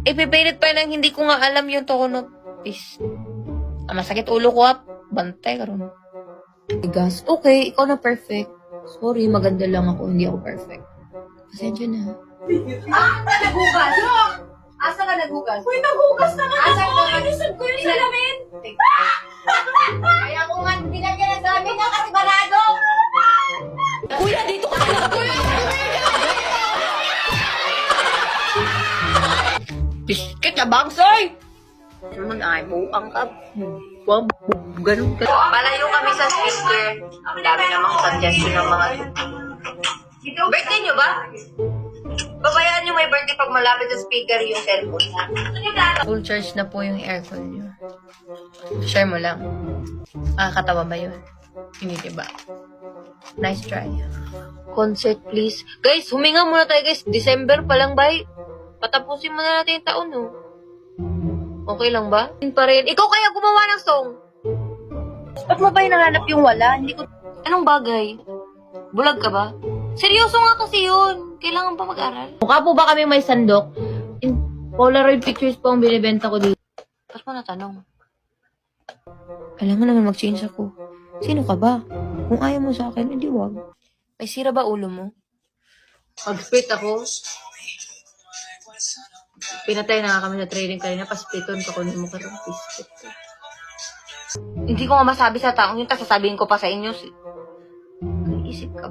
Ipipilit pa nang hindi ko nga alam yung tono. Peace. Masakit ulo ko bantay ka ron. Gas, okay, ikaw na perfect. Sorry, maganda lang ako, hindi ako perfect. Pasensya na. Naghugas! Asa ka naghugas? Uy, naghugas na nga ako! Inisod ko yung salamin! Kaya ko nga dinagyan ng salamin niya kasi barado! Kuya, dito ka na! Biskit na bangsoy! Naman ay, buang ka. Wag, ganun ka. Palayo kami sa speaker. Ang dami namang suggestion ng mga birthday nyo ba? Babayaan nyo may birthday pag malapit sa speaker yung cellphone. Full charge na po yung aircon nyo. Share mo lang. Katawa ba yun? Hindi, diba? Nice try. Concert, please. Guys, huminga muna tayo, guys. December pa lang, bye. Patapusin muna natin yung taon, no? Okay lang ba? Pa rin. Ikaw kaya gumawa ng song? Ba't mo ba hinahanap yung wala? Hindi ko... Anong bagay? Bulag ka ba? Seryoso nga kasi yun. Kailangan pa mag-aral. Mukha po ba kami may sandok? Polaroid pictures po ang binibenta ko dito. Ba't mo natanong? Alam mo naman mag-change ako. Sino ka ba? Kung ayaw mo sa akin, edi wag. May sira ba ulo mo? Mag-split ako. Pinatay na nga kami sa training kanina. Paspiton ka kunin mo ka rin. Hindi ko nga masabi sa taong yun. Tapos sasabihin ko pa sa inyo. May isip ka ba?